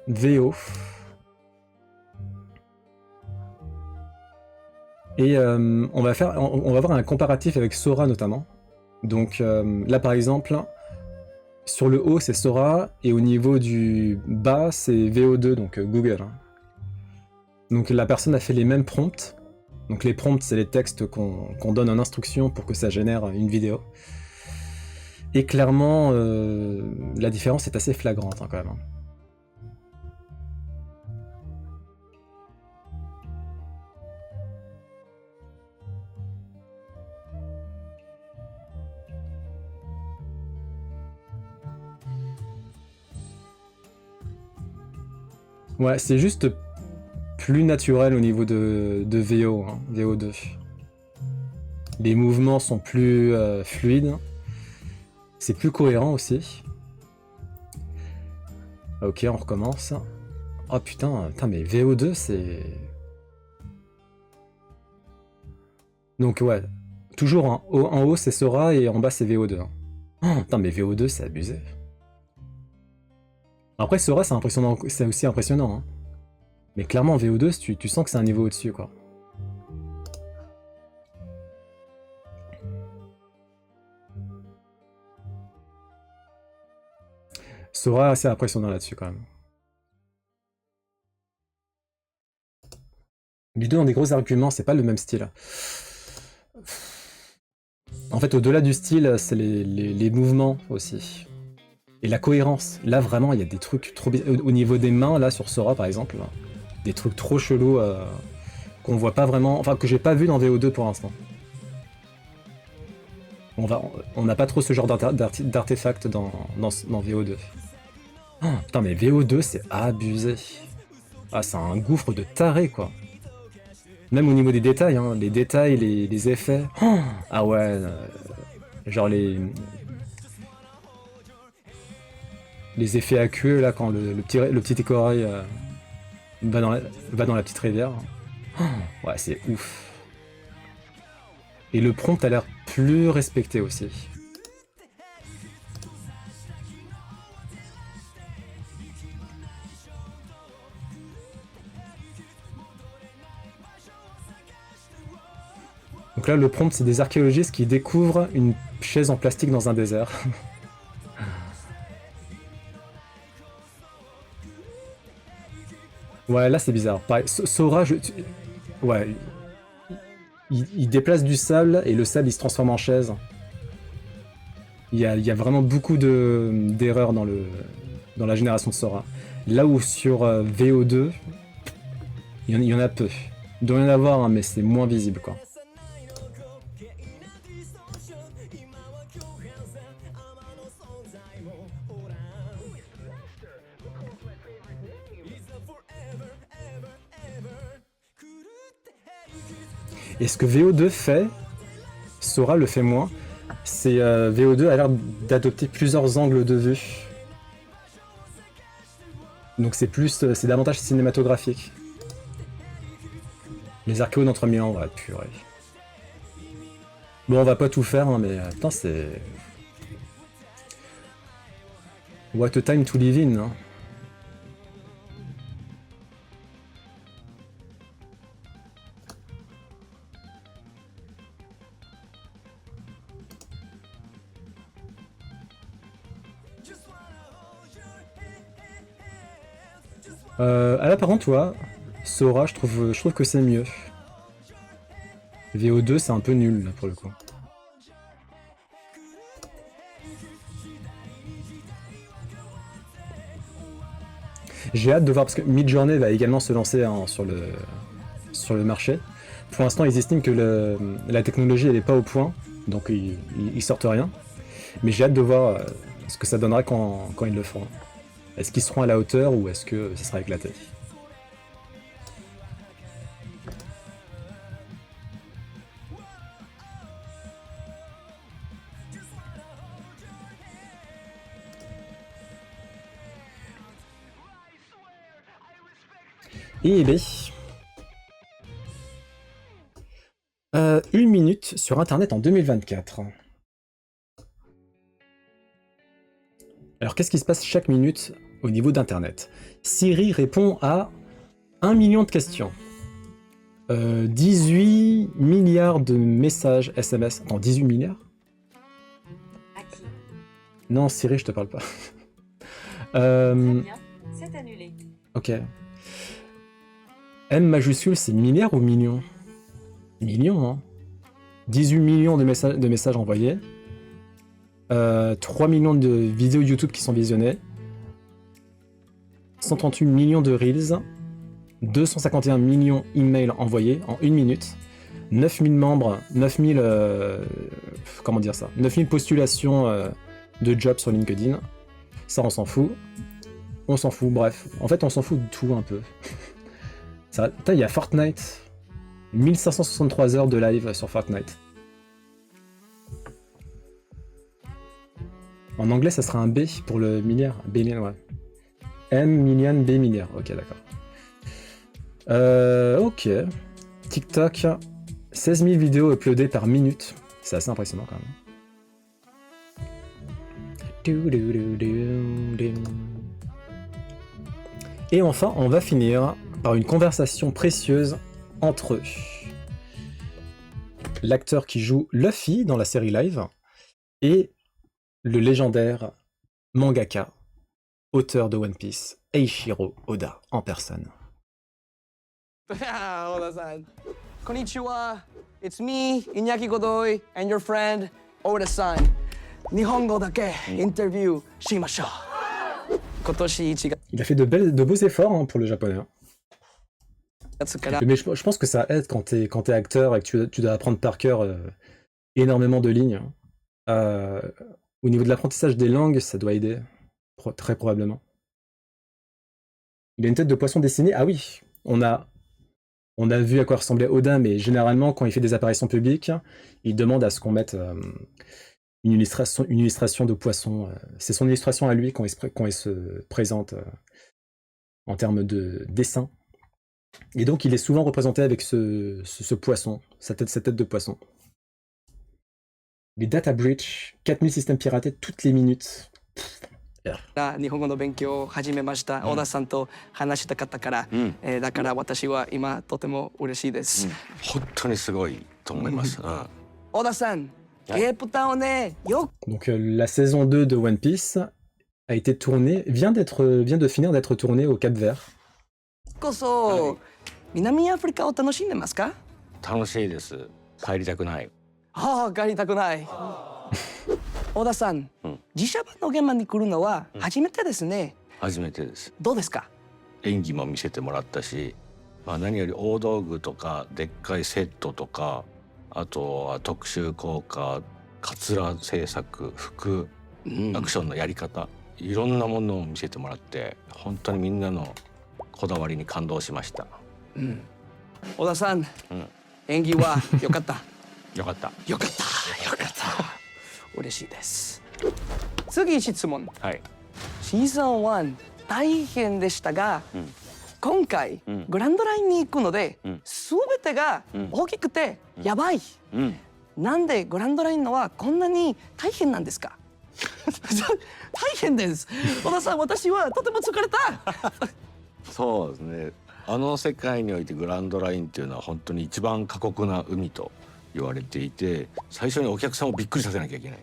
VO. Et on va voir un comparatif avec Sora notamment. Donc là par exemple, sur le haut c'est Sora et au niveau du bas c'est VO2, donc Google. Hein. Donc la personne a fait les mêmes prompts. Donc les prompts c'est les textes qu'on donne en instruction pour que ça génère une vidéo. Et clairement la différence est assez flagrante hein, quand même. Hein. Ouais, c'est juste plus naturel au niveau de VO, hein, VO2. Les mouvements sont plus fluides. C'est plus cohérent aussi. Ok, on recommence. Oh putain, mais VO2 c'est... Donc ouais, toujours en haut c'est Sora et en bas c'est VO2. Hein. Oh, putain mais VO2 c'est abusé. Après Sora c'est impressionnant, c'est aussi impressionnant. Hein. Mais clairement VO2 tu sens que c'est un niveau au-dessus quoi. Sora assez impressionnant là-dessus quand même. Les deux ont des gros arguments, c'est pas le même style. En fait, au-delà du style, c'est les mouvements aussi. Et la cohérence. Là, vraiment, il y a des trucs trop bizarres. Au niveau des mains, là, sur Sora, par exemple, des trucs trop chelous qu'on voit pas vraiment... Enfin, que j'ai pas vu dans VO2 pour l'instant. On n'a pas trop ce genre d'artefact dans VO2. Oh, putain, mais VO2, c'est abusé. Ah, c'est un gouffre de taré, quoi. Même au niveau des détails, hein, les détails, les effets. Oh, ah ouais, genre les effets aqueux, là, quand le petit écureuil va dans la petite rivière. Oh, ouais, c'est ouf. Et le prompt a l'air plus respecté aussi. Donc là, le prompt, c'est des archéologistes qui découvrent une chaise en plastique dans un désert. Ouais, là, c'est bizarre. Pareil, Sora, ouais, il déplace du sable et le sable, il se transforme en chaise. Il y a vraiment beaucoup d'erreurs dans la génération de Sora. Là où sur VO2, il y en a peu. Il doit y en avoir, hein, mais c'est moins visible, quoi. Et ce que VO2 fait, Sora le fait moins, c'est VO2 a l'air d'adopter plusieurs angles de vue. Donc c'est davantage cinématographique. Les archéos d'entre mille ans, ouais, purée. Bon, on va pas tout faire, hein, mais putain, c'est... What a time to live in, hein. Ah là, par contre, toi, Sora, je trouve que c'est mieux. VO2, c'est un peu nul, là, pour le coup. J'ai hâte de voir, parce que Midjourney va également se lancer hein, sur le marché. Pour l'instant, ils estiment que la technologie, elle est pas au point, donc ils sortent rien. Mais j'ai hâte de voir ce que ça donnera quand ils le feront. Est-ce qu'ils seront à la hauteur ou est-ce que ça sera éclaté? eBay. 1 minute sur Internet en 2024. Alors qu'est-ce qui se passe chaque minute au niveau d'Internet? Siri répond à 1 million de questions. 18 milliards de messages SMS. Attends, 18 milliards? Non, Siri, je te parle pas. Très bien, c'est annulé. Ok. M majuscule, c'est milliards ou millions? Millions, hein. 18 millions de messages envoyés. 3 millions de vidéos YouTube qui sont visionnées. 138 millions de Reels. 251 millions emails envoyés en 1 minute. 9000 membres, 9000... comment dire ça? 9000 postulations de jobs sur LinkedIn. Ça, on s'en fout. On s'en fout, bref. En fait, on s'en fout de tout un peu. Il y a Fortnite. 1563 heures de live sur Fortnite. En anglais, ça sera un B pour le milliard. B milliard, ouais. M million, B milliard. Ok, d'accord. Ok. TikTok, 16 000 vidéos uploadées par minute. C'est assez impressionnant quand même. Et enfin, on va finir par une conversation précieuse entre l'acteur qui joue Luffy dans la série live et le légendaire mangaka, auteur de One Piece, Eiichiro Oda en personne. Oda-san. Konnichiwa. It's me, Iñaki Godoy, and your friend, Oda-san. Nihongo dake interview shimashou. Kotoshi 1 Il a fait de beaux efforts hein, pour le japonais. Hein. 月から Mais je pense que ça aide quand t'es acteur et que tu dois apprendre par cœur énormément de lignes. Au niveau de l'apprentissage des langues, ça doit aider, très probablement. Il a une tête de poisson dessinée. Ah oui, on a vu à quoi ressemblait Oda, mais généralement, quand il fait des apparitions publiques, il demande à ce qu'on mette une illustration de poisson. C'est son illustration à lui quand il se présente en termes de dessin. Et donc, il est souvent représenté avec ce poisson, cette tête de poisson. Les data breach, 4000 systèmes piratés toutes les minutes. 日本語の勉強を始めました。小田さんと話したかったから、だから私は今とても嬉しいです。本当にすごいと思います。小田さん、ゲープタをね、よ Donc la saison 2 de One Piece a été tournée, vient de finir d'être tournée au Cap-Vert. こそ南アフリカを楽しんでますか？楽しいです。帰りたくない。ああ、帰りたくない。小田さん、実写版の現場に来るのは初めてですね。初めてです。どうですか？演技も見せてもらったし、何より大道具とかでっかいセットとか、あとは特殊効果、カツラ制作、服、アクションのやり方、いろんなものを見せてもらって、本当にみんなのこだわりに感動しました。小田さん、演技は良かった。よかった。よかった。よかった。嬉しいです。次質問。はい。シーズン1大変でしたが、今回グランドラインに行くので、全てが大きくてやばい。なんでグランドラインのはこんなに大変なんですか？大変です。小田さん、私はとても疲れた。そうですね。あの世界においてグランドラインっていうのは本当に一番過酷な海と言われていて、最初にお客さんをびっくりさせなきゃいけない。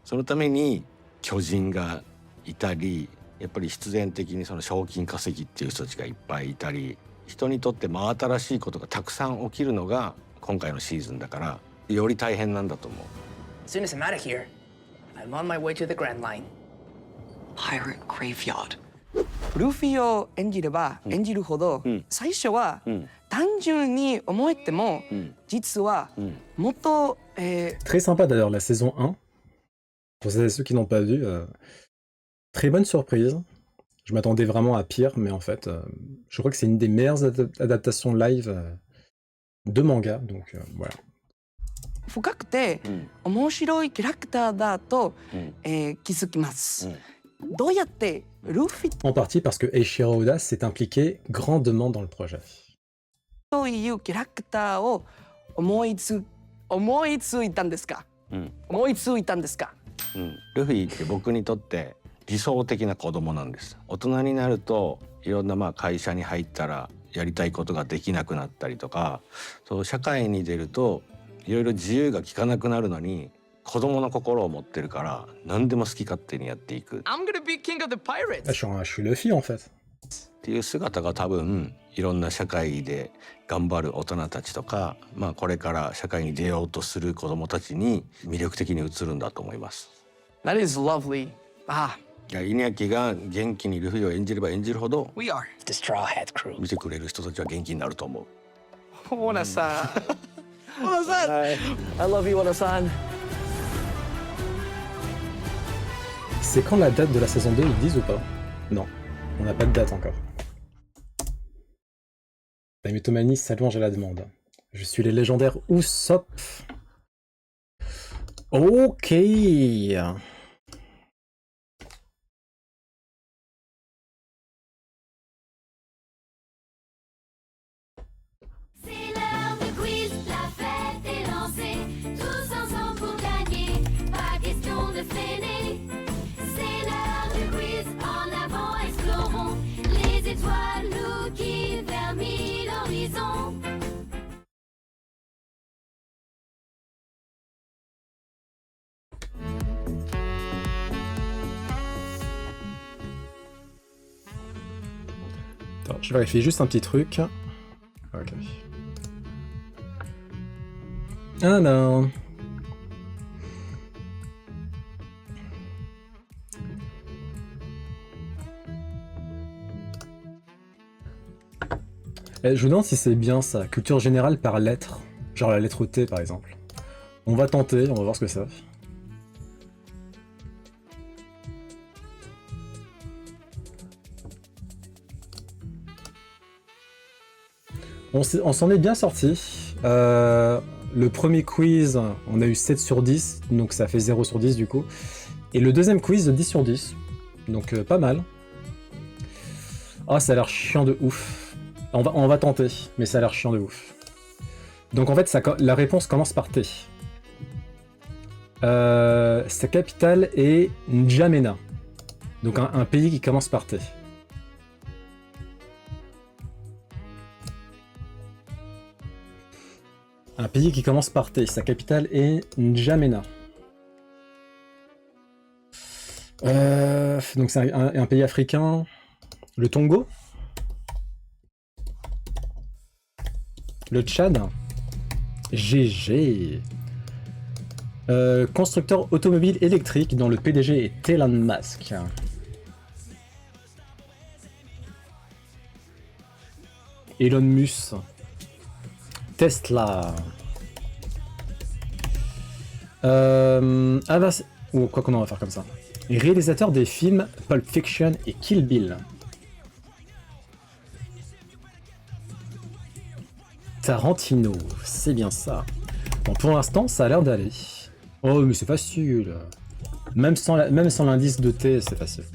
そのために巨人がいたり、やっぱり必然的にその賞金稼ぎっていう人たちがいっぱいいたり、人にとって真新しいことがたくさん起きるのが今回のシーズンだから、より大変なんだと思う。 As soon as I'm out of here, I'm on my way to the Grand Line. Pirate graveyard. ルフィを演じれば演じるほど、最初は単純に思えても、実はもっと、Très sympa d'ailleurs la saison 1. Pour ceux qui n'ont pas vu, très bonne surprise. Je m'attendais vraiment à pire, mais en fait, je crois que c'est une des meilleures adaptations live de manga, donc voilà. 深くて面白いキャラクターだと、気づきます。どうやってルフィ En partie parce que Eiichiro Oda s'est impliqué grandement dans le projet. というキャラクターを思いついたんですか？思いついたんですか？ルフィって僕にとって理想的な子供なんです。大人になるといろんな会社に入ったらやりたいことができなくなったりとか、そう社会に出るといろいろ自由が利かなくなるのに、子供の心を持ってるから何でも好き勝手にやっていく。I'm gonna be king of the pirates. Ah, je suis Luffy en fait. っていう姿が多分いろんな社会で頑張る大人たちとか、これから社会に出ようとする子どもたちに魅力的に映るんだと思います。 That is lovely. いや、イニャキが元気にルフィを演じれば演じるほど We are. The Straw Hat Crew. 見てくれる人たちは元気になると思う。小田さん。小田さん。I love you, 小田さん。C'est quand la date de la saison 2, ils disent ou pas? Non, on n'a pas de date encore. Taimitomani s'allonge à la demande. Je suis les légendaires Usopp. Ok. je vérifie juste un petit truc. Ok. Alors... Je me demande si c'est bien ça, culture générale par lettre. Genre la lettre T par exemple. On va tenter, on va voir ce que ça fait. On s'en est bien sorti. Le premier quiz, on a eu 7 sur 10, donc ça fait 0 sur 10 du coup. Et le deuxième quiz, 10 sur 10. Donc pas mal. Ah, ça a l'air chiant de ouf. On va tenter, mais ça a l'air chiant de ouf. Donc en fait, la réponse commence par T. Sa capitale est N'Djamena. Donc un pays qui commence par T. Un pays qui commence par T. Sa capitale est N'Djamena. Donc c'est un pays africain. Le Togo. Le Tchad. GG. Constructeur automobile électrique dont le PDG est Elon Musk. Elon Musk. Tesla. Ah bah ou quoi qu'on en va faire comme ça. Réalisateur des films Pulp Fiction et Kill Bill. Tarantino, c'est bien ça. Bon, pour l'instant, ça a l'air d'aller. Oh, mais c'est facile. Même sans l'indice de T, c'est facile.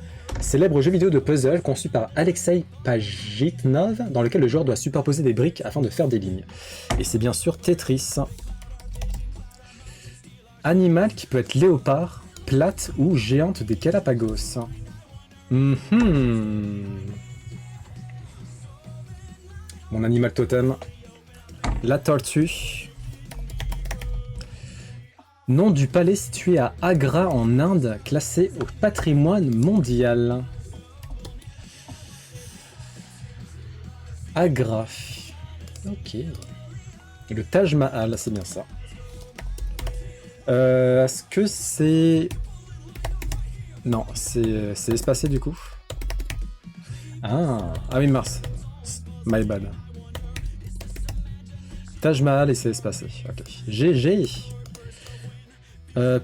Célèbre jeu vidéo de puzzle conçu par Alexei Pajitnov, dans lequel le joueur doit superposer des briques afin de faire des lignes. Et c'est bien sûr Tetris. Animal qui peut être léopard, plate ou géante des Galapagos. Mon animal totem. La tortue. Nom du palais situé à Agra en Inde, classé au patrimoine mondial. Agra. Ok. Et le Taj Mahal, c'est bien ça. Est-ce que c'est... Non, c'est espacé du coup. Ah oui, Mars. My bad. Taj Mahal et c'est espacé. Ok. GG.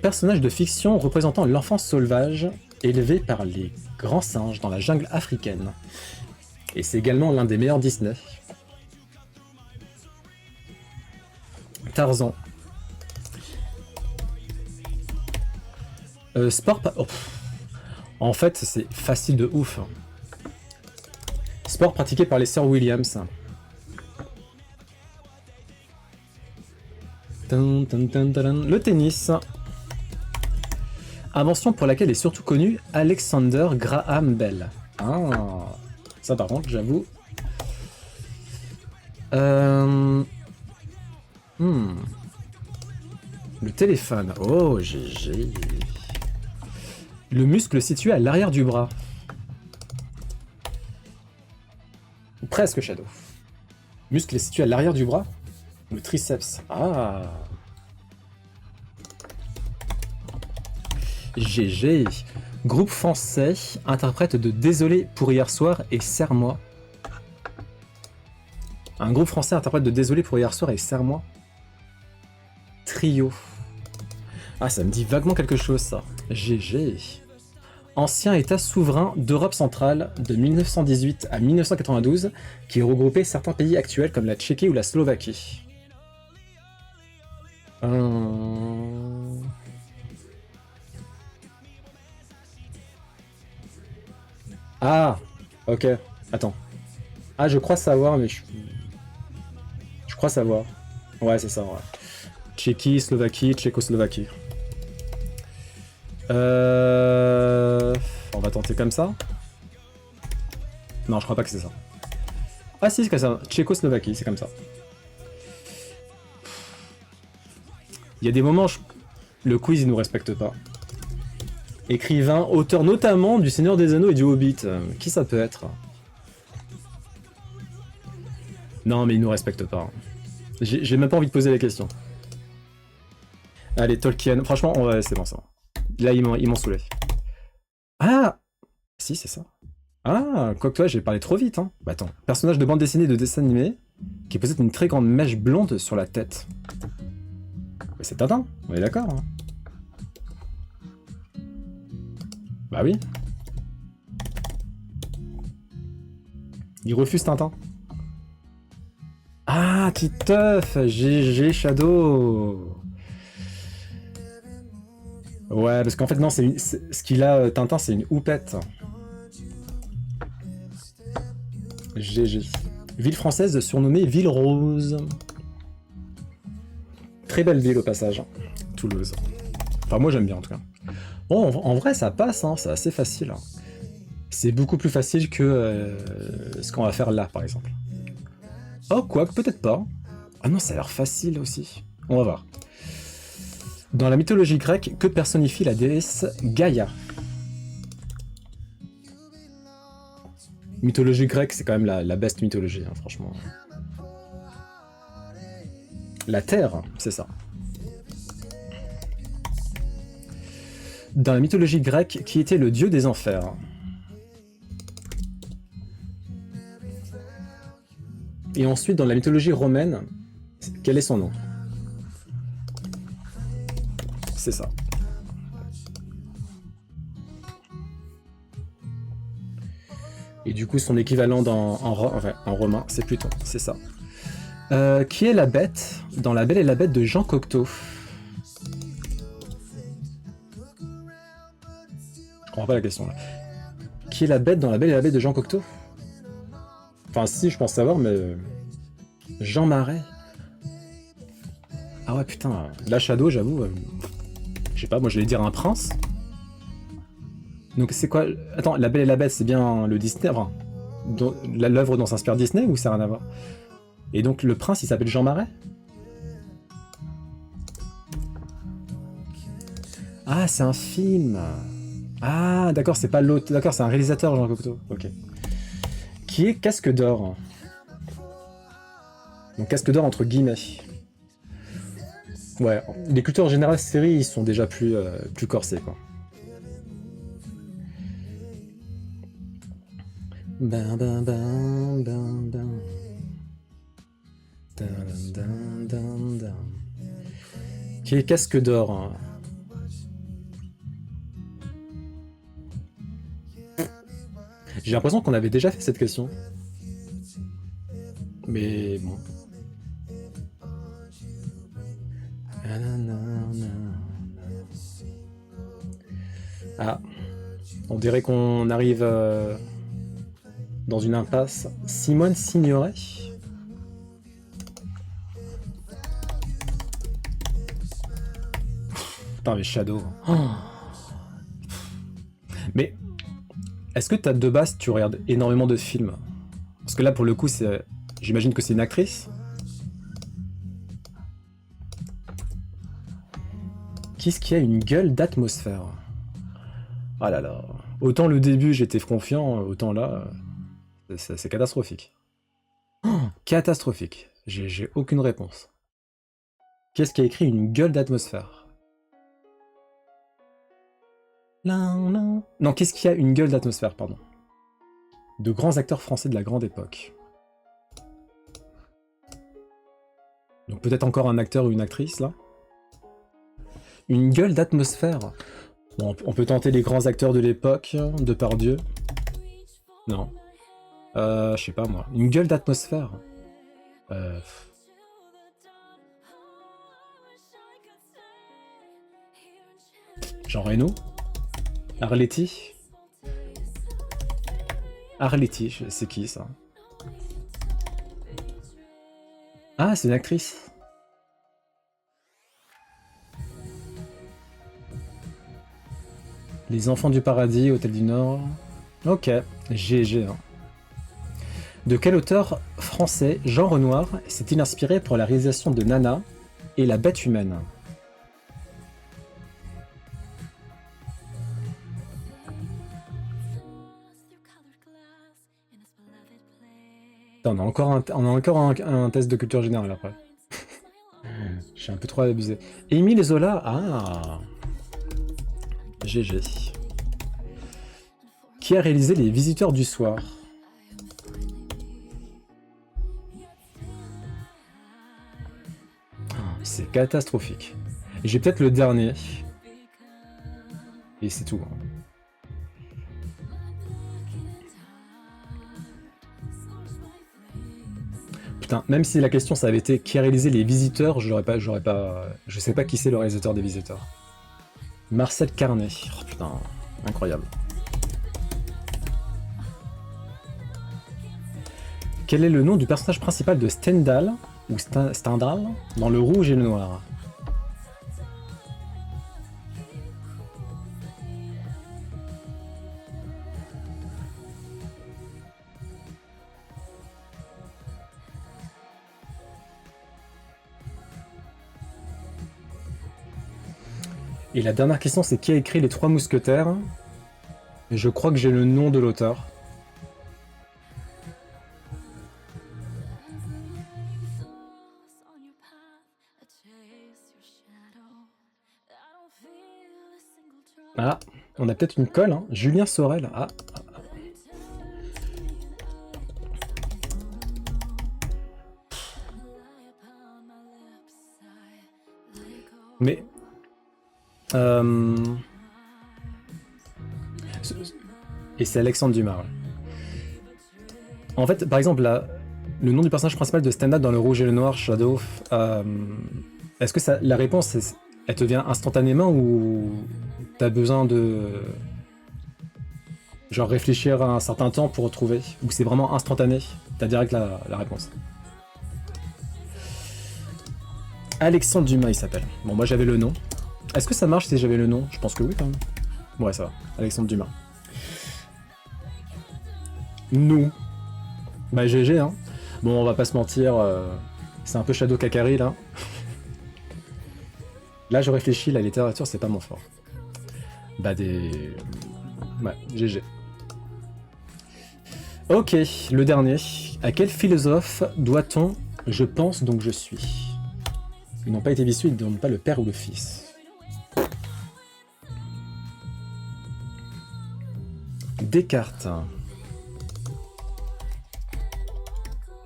Personnage de fiction représentant l'enfance sauvage élevé par les grands singes dans la jungle africaine. Et c'est également l'un des meilleurs Disney. Tarzan. Sport... Oh. En fait, c'est facile de ouf. Sport pratiqué par les sœurs Williams. Le tennis. Invention pour laquelle est surtout connu Alexander Graham Bell. Ah, ça par contre, j'avoue. Le téléphone. Oh, GG. Le muscle situé à l'arrière du bras. Presque Shadow. Muscle situé à l'arrière du bras. Le triceps. Ah. GG. Groupe français, interprète de Désolé pour hier soir et Serre-moi. Un groupe français interprète de Désolé pour hier soir et Serre-moi. Trio. Ah, ça me dit vaguement quelque chose, ça. GG. Ancien État souverain d'Europe centrale de 1918 à 1992, qui regroupait certains pays actuels comme la Tchéquie ou la Slovaquie. Ah, ok. Attends. Ah, je crois savoir, mais je crois savoir. Ouais, c'est ça, ouais. Tchéquie, Slovaquie, Tchécoslovaquie. On va tenter comme ça. Non, je crois pas que c'est ça. Ah si, c'est comme ça. Tchécoslovaquie, c'est comme ça. Il y a des moments, le quiz, il nous respecte pas. Écrivain, auteur notamment du Seigneur des Anneaux et du Hobbit. Qui ça peut être? Non, mais ils nous respectent pas. Hein. J'ai même pas envie de poser la question. Allez, Tolkien. Franchement, ouais, c'est bon, ça. Là, ils m'ont saoulé. Ah! Si, c'est ça. Ah, quoi que toi, j'ai parlé trop vite, hein. Bah attends. Personnage de bande dessinée de dessin animé qui possède une très grande mèche blonde sur la tête. Bah, c'est Tintin, on est d'accord. Hein. Bah oui. Il refuse Tintin. Ah, Titeuf! GG Shadow! Ouais, parce qu'en fait, non, ce qu'il a, Tintin, c'est une houppette. GG. Ville française surnommée Ville Rose. Très belle ville au passage. Toulouse. Enfin, moi j'aime bien en tout cas. Bon, en vrai, ça passe, hein, c'est assez facile. Hein. C'est beaucoup plus facile que ce qu'on va faire là, par exemple. Oh, quoi, peut-être pas. Ah non, ça a l'air facile aussi. On va voir. Dans la mythologie grecque, que personnifie la déesse Gaïa? Mythologie grecque, c'est quand même la best mythologie, hein, franchement. La Terre, c'est ça. Dans la mythologie grecque, qui était le dieu des enfers? Et ensuite, dans la mythologie romaine, quel est son nom? C'est ça. Et du coup, son équivalent en romain, c'est Pluton, c'est ça. Qui est la bête dans La Belle et la Bête de Jean Cocteau? Je comprends pas la question là. Qui est la bête dans La Belle et la Bête de Jean Cocteau? Enfin si, je pense savoir, mais... Jean Marais. Ah ouais, putain, la Shadow, j'avoue... Je sais pas, moi je vais dire un prince. Donc c'est quoi? Attends, La Belle et la Bête, c'est bien le Disney, enfin, l'œuvre dont s'inspire Disney ou ça n'a rien à voir? Et donc le prince, il s'appelle Jean Marais? Ah, c'est un film. Ah, d'accord, c'est pas l'autre. D'accord, c'est un réalisateur, Jean Cocteau. Ok. Qui est Casque d'Or? Donc Casque d'Or entre guillemets. Ouais, les cultures en général séries, ils sont déjà plus corsés, quoi. Bam, bam, bam, bam, bam. Dun, dun, dun, dun. Qui est Casque d'Or? Hein. J'ai l'impression qu'on avait déjà fait cette question. Mais bon. Ah. On dirait qu'on arrive dans une impasse. Simone Signoret? Putain, mais Shadow. Oh. Mais est-ce que t'as de base, tu regardes énormément de films? Parce que là, pour le coup, j'imagine que c'est une actrice. Qu'est-ce qui a une gueule d'atmosphère? Ah là là. Autant le début, j'étais confiant, autant là, c'est catastrophique. Oh, catastrophique. J'ai aucune réponse. Qu'est-ce qui a écrit une gueule d'atmosphère? Non, qu'est-ce qui a une gueule d'atmosphère, pardon? De grands acteurs français de la grande époque. Donc peut-être encore un acteur ou une actrice, là? Une gueule d'atmosphère? Bon, on peut tenter les grands acteurs de l'époque, Depardieu. Non. Je sais pas, moi. Une gueule d'atmosphère? Jean Reno? Arletty? Arletty, c'est qui ça? Ah, c'est une actrice. Les Enfants du Paradis, Hôtel du Nord. Ok, GG. Hein. De quel auteur français Jean Renoir s'est-il inspiré pour la réalisation de Nana et La Bête humaine? Putain, on a encore un test de culture générale après. Je suis un peu trop abusé. Émile Zola, ah GG. Qui a réalisé Les Visiteurs du Soir? C'est catastrophique. Et j'ai peut-être le dernier. Et c'est tout. Putain, même si la question ça avait été qui a réalisé Les Visiteurs, je sais pas qui c'est le réalisateur des Visiteurs. Marcel Carnet. Oh putain, incroyable. Quel est le nom du personnage principal de Stendhal, ou Stendhal, dans Le Rouge et le Noir? Et la dernière question, c'est qui a écrit Les Trois Mousquetaires? Et je crois que j'ai le nom de l'auteur. Ah, on a peut-être une colle, hein. Julien Sorel. Ah. Mais... Et c'est Alexandre Dumas. Ouais. En fait, par exemple, le nom du personnage principal de Stendhal dans Le Rouge et le Noir, Shadow, est-ce que la réponse, elle te vient instantanément ou t'as besoin de... genre réfléchir un certain temps pour retrouver? Ou c'est vraiment instantané? T'as direct la réponse. Alexandre Dumas, il s'appelle. Bon, moi j'avais le nom. Est-ce que ça marche si j'avais le nom? Je pense que oui quand même. Ouais, ça va. Alexandre Dumas. Nous. Bah GG, hein. Bon, on va pas se mentir, c'est un peu Shadow Kakari, là. Là, je réfléchis, la littérature, c'est pas mon fort. Bah Ouais, GG. Ok, le dernier. À quel philosophe doit-on « Je pense donc je suis » Ils n'ont pas été vicieux, ils ne demandent pas le père ou le fils. Descartes.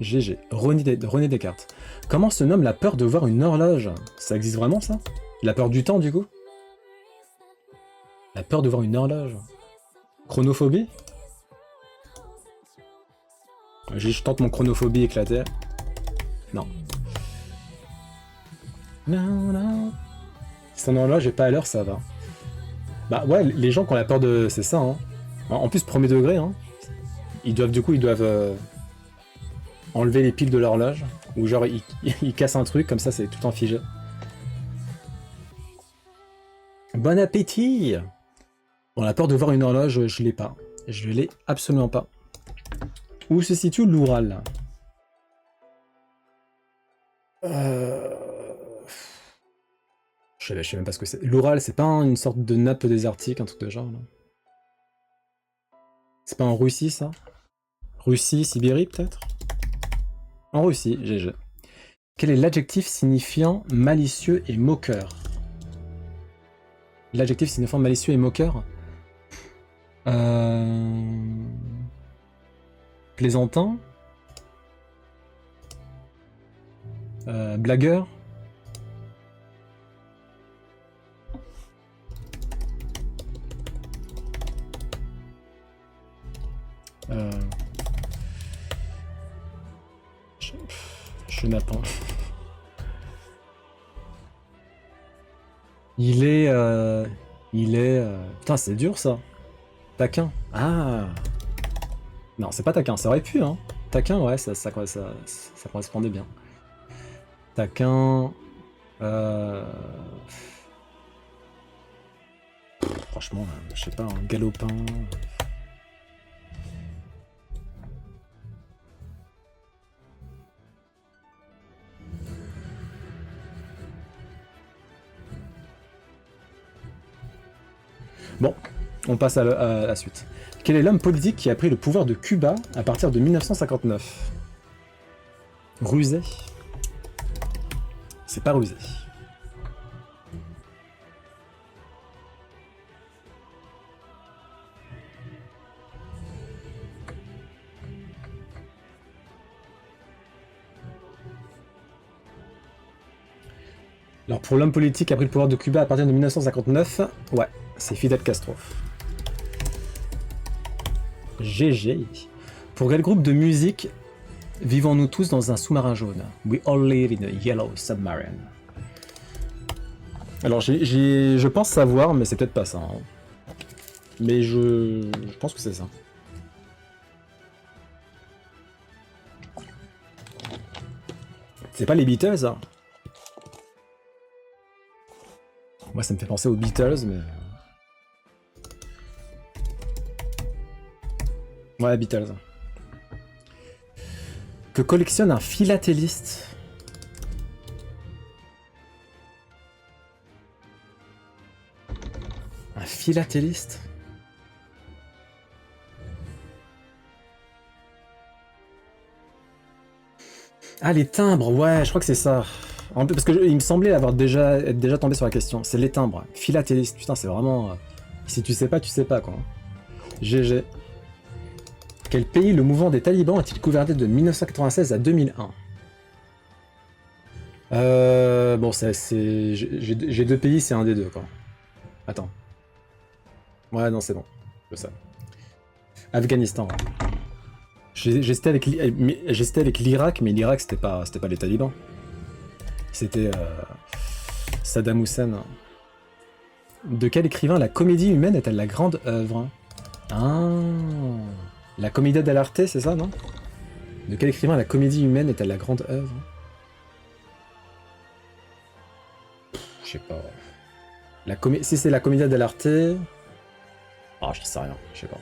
GG. René Descartes. Comment se nomme la peur de voir une horloge? Ça existe vraiment, ça? La peur du temps, du coup? La peur de voir une horloge? Chronophobie? Je tente mon chronophobie éclaté. Non. Non. Si ton horloge est pas à l'heure, ça va. Bah ouais, les gens qui ont la peur de... C'est ça, hein. En plus, premier degré, hein. Ils doivent enlever les piles de l'horloge. Ou genre, ils cassent un truc, comme ça, c'est tout le temps figé. Bon appétit! Bon, la peur de voir une horloge, je l'ai pas. Je l'ai absolument pas. Où se situe l'Oural? Je sais même pas ce que c'est. L'Oural, c'est pas une sorte de nappe désertique, un truc de genre, là? C'est pas en Russie, ça? Russie, Sibérie, peut-être? En Russie, GG. Quel est l'adjectif signifiant malicieux et moqueur? L'adjectif signifiant malicieux et moqueur? Plaisantin? Blagueur? Je n'apprends. Il est... Putain, c'est dur, ça. Taquin. Ah. Non, c'est pas taquin, ça aurait pu, hein. Taquin, ouais, ça correspondait bien. Taquin... Franchement, je sais pas, un galopin... Bon, on passe à la suite. Quel est l'homme politique qui a pris le pouvoir de Cuba à partir de 1959? Rusé. C'est pas rusé. Alors pour l'homme politique qui a pris le pouvoir de Cuba à partir de 1959, ouais, c'est Fidel Castro. GG. Pour quel groupe de musique vivons-nous tous dans un sous-marin jaune? We all live in a yellow submarine. Alors je pense savoir, mais c'est peut-être pas ça. Hein. Mais je pense que c'est ça. C'est pas les Beatles, hein. Moi, ça me fait penser aux Beatles, mais... Ouais, Beatles. Que collectionne un philatéliste? Un philatéliste? Ah, les timbres, ouais, je crois que c'est ça. Parce qu'il me semblait être déjà tombé sur la question. C'est les timbres. Philatéliste, putain, c'est vraiment... si tu sais pas, quoi. GG. Quel pays le mouvement des talibans a-t-il gouverné de 1996 à 2001? Bon, j'ai deux pays, c'est un des deux, quoi. Attends. Ouais, non, c'est bon. C'est ça. Afghanistan, ouais. J'hésitais avec l'Irak, mais l'Irak, c'était pas les talibans. C'était Saddam Hussein. De quel écrivain la comédie humaine est-elle la grande œuvre? Ah, la Commedia dell'arte, c'est ça, non? De quel écrivain la comédie humaine est-elle la grande œuvre? Je sais pas. Si c'est la Commedia dell'arte... Ah, je sais rien, je sais pas.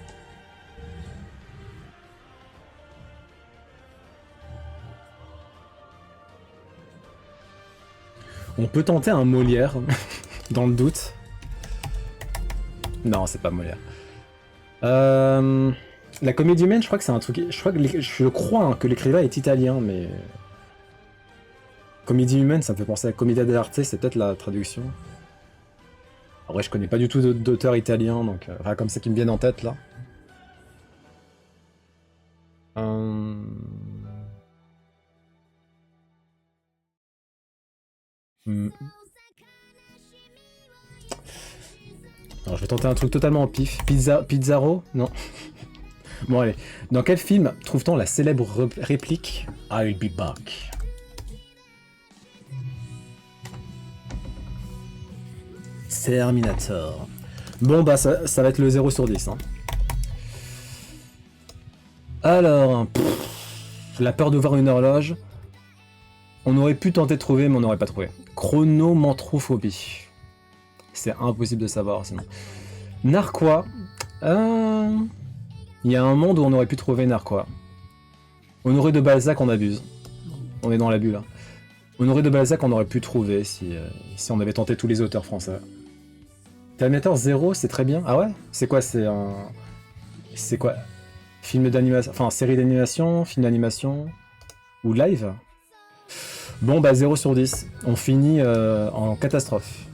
On peut tenter un Molière, dans le doute. Non, c'est pas Molière. La comédie humaine, je crois que c'est un truc... Je crois hein, que l'écrivain est italien, mais... Comédie humaine, ça me fait penser à Commedia dell'arte, c'est peut-être la traduction. En vrai, je connais pas du tout d'auteurs italiens, donc... Enfin, comme ça qui me viennent en tête, là. Alors, je vais tenter un truc totalement en pif. Pizarro? Non. Bon, allez. Dans quel film trouve-t-on la célèbre réplique I'll be back? Terminator. Bon, bah, ça va être le 0 sur 10. Hein. Alors, la peur de voir une horloge. On aurait pu tenter de trouver, mais on n'aurait pas trouvé. Chronomantrophobie. C'est impossible de savoir, sinon. Narquois. Il y a un monde où on aurait pu trouver Narquois. Honoré de Balzac, on abuse. On est dans l'abus, là. Honoré de Balzac, on aurait pu trouver si on avait tenté tous les auteurs français. Terminator 0, c'est très bien. Ah ouais? C'est quoi? C'est quoi? Film d'animation... Enfin, série d'animation, film d'animation... Ou live? Bon, bah 0 sur 10. On finit en catastrophe.